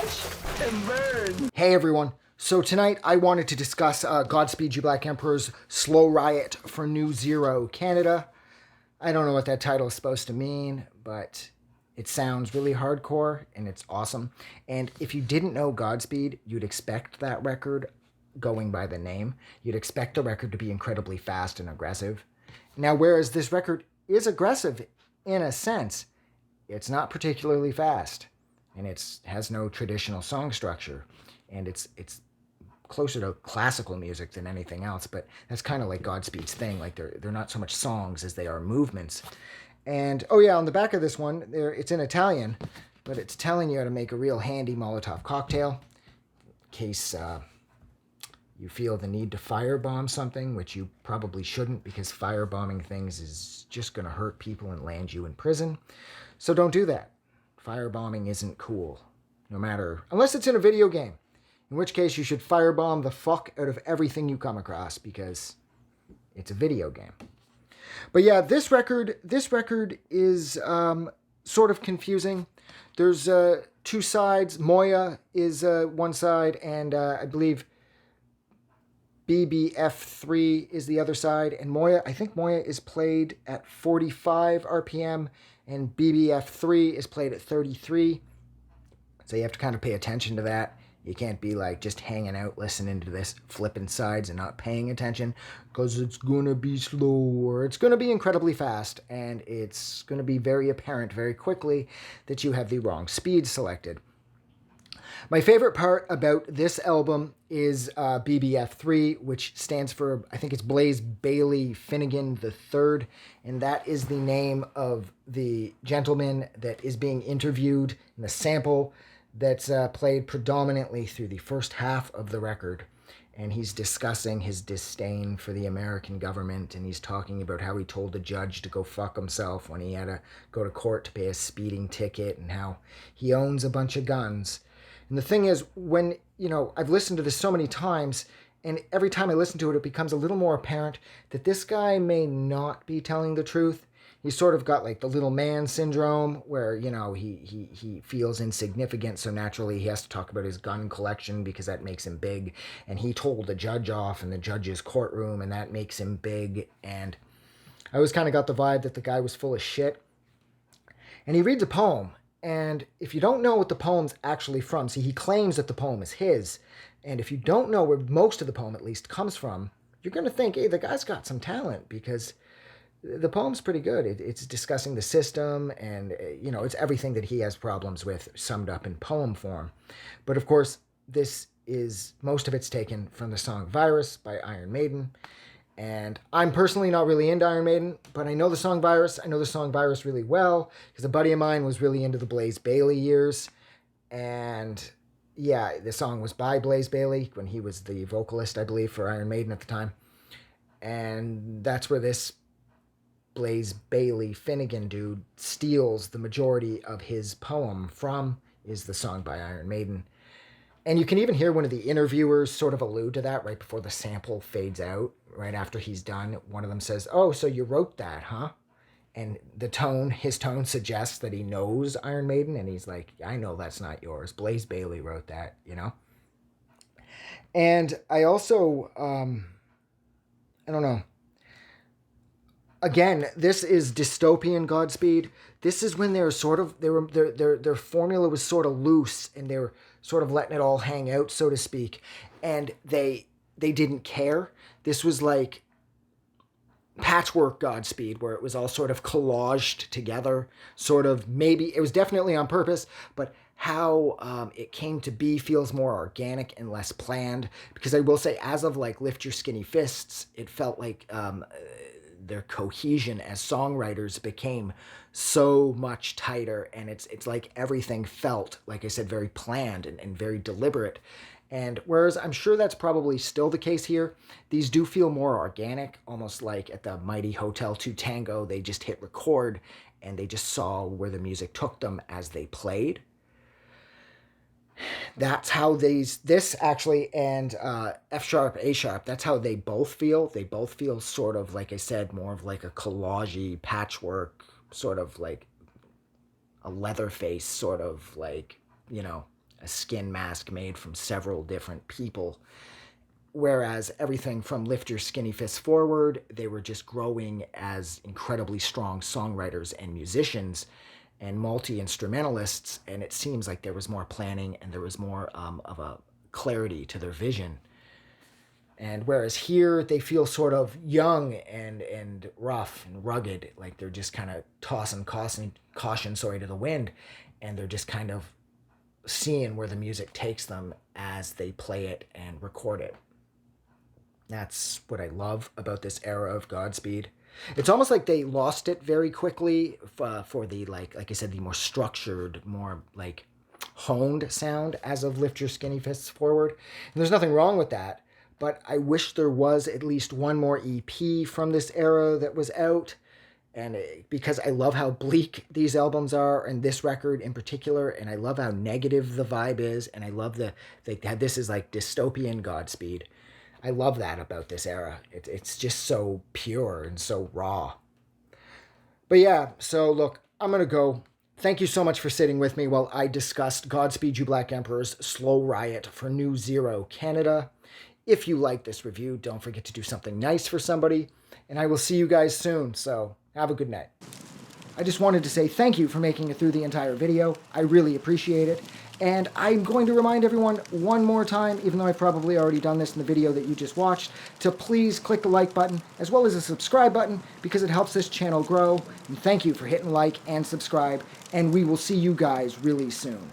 Watch and burn. Hey everyone. So tonight I wanted to discuss Godspeed You Black Emperor's Slow Riot for new Zero Kanada. I don't know what that title is supposed to mean, but it sounds really hardcore and it's awesome. And if you didn't know Godspeed, you'd expect that record, going by the name, you'd expect the record to be incredibly fast and aggressive. Now, whereas this record is aggressive in a sense, it's not particularly fast. And it has no traditional song structure. And it's closer to classical music than anything else, but that's kind of like Godspeed's thing. Like they're not so much songs as they are movements. And oh yeah, on the back of this one, it's in Italian, but it's telling you how to make a real handy Molotov cocktail in case you feel the need to firebomb something, which you probably shouldn't, because firebombing things is just going to hurt people and land you in prison. So don't do that. Firebombing isn't cool, unless it's in a video game. In which case, you should firebomb the fuck out of everything you come across because it's a video game. But yeah, this record is sort of confusing. There's two sides. Moya is one side, and I believe BBF3 is the other side. And I think Moya is played at 45 RPM, and BBF3 is played at 33. So you have to kind of pay attention to that. You can't be like just hanging out listening to this, flipping sides and not paying attention, because it's going to be slow or it's going to be incredibly fast, and it's going to be very apparent very quickly that you have the wrong speed selected. My favorite part about this album is BBF3, which stands for, I think it's Blaze Bailey Finnegan III, and that is the name of the gentleman that is being interviewed in the sample that's played predominantly through the first half of the record. And he's discussing his disdain for the American government, and he's talking about how he told the judge to go fuck himself when he had to go to court to pay a speeding ticket, and how he owns a bunch of guns. And the thing is, when, I've listened to this so many times, and every time I listen to it, it becomes a little more apparent that this guy may not be telling the truth. He's sort of got like the little man syndrome where, he feels insignificant. So naturally he has to talk about his gun collection because that makes him big. And he told the judge off in the judge's courtroom, and that makes him big. And I always kind of got the vibe that the guy was full of shit. And he reads a poem. And if you don't know what the poem's actually from, see, he claims that the poem is his. And if you don't know where most of the poem at least comes from, you're going to think, hey, the guy's got some talent, because the poem's pretty good. It's discussing the system, and, it's everything that he has problems with summed up in poem form. But of course, most of it's taken from the song Virus by Iron Maiden. And I'm personally not really into Iron Maiden, but I know the song Virus. I know the song Virus really well because a buddy of mine was really into the Blaze Bailey years. And yeah, the song was by Blaze Bailey when he was the vocalist, I believe, for Iron Maiden at the time. And that's where this Blaze Bailey Finnegan dude steals the majority of his poem from, is the song by Iron Maiden. And you can even hear one of the interviewers sort of allude to that right before the sample fades out, right after he's done. One of them says, "Oh, so you wrote that, huh?" And his tone suggests that he knows Iron Maiden, and he's like, "I know that's not yours. Blaze Bailey wrote that, And I also, I don't know. Again, this is dystopian Godspeed. This is when their formula was sort of loose, and they were sort of letting it all hang out, so to speak. And they didn't care. This was like patchwork Godspeed, where it was all sort of collaged together, sort of. Maybe it was definitely on purpose, but how it came to be feels more organic and less planned. Because I will say, as of like Lift Your Skinny Fists, it felt like their cohesion as songwriters became so much tighter, and it's like everything felt, like I said, very planned and very deliberate. And whereas I'm sure that's probably still the case here, these do feel more organic, almost like at the Mighty Hotel 2 Tango, they just hit record and they just saw where the music took them as they played. That's how this actually, and F sharp, A sharp, that's how they both feel. They both feel sort of, like I said, more of like a collage-y patchwork, sort of like a Leatherface, sort of like, a skin mask made from several different people. Whereas everything from Lift Your Skinny Fists Forward, they were just growing as incredibly strong songwriters and musicians and multi-instrumentalists, and it seems like there was more planning and there was more of a clarity to their vision. And whereas here they feel sort of young and rough and rugged, like they're just kind of tossing caution to the wind, and they're just kind of seeing where the music takes them as they play it and record it. That's what I love about this era of Godspeed. It's almost like they lost it very quickly for the, like I said, the more structured, more like honed sound as of Lift Your Skinny Fists Forward. And there's nothing wrong with that, but I wish there was at least one more EP from this era that was out. And because I love how bleak these albums are, and this record in particular, and I love how negative the vibe is, and I love this is like dystopian Godspeed. I love that about this era. It's just so pure and so raw. But yeah, so look, I'm going to go. Thank you so much for sitting with me while I discussed Godspeed You Black Emperor's Slow Riot for new Zero Kanada. If you like this review, don't forget to do something nice for somebody, and I will see you guys soon, so have a good night. I just wanted to say thank you for making it through the entire video. I really appreciate it. And I'm going to remind everyone one more time, even though I've probably already done this in the video that you just watched, to please click the like button as well as the subscribe button because it helps this channel grow. And thank you for hitting like and subscribe, and we will see you guys really soon.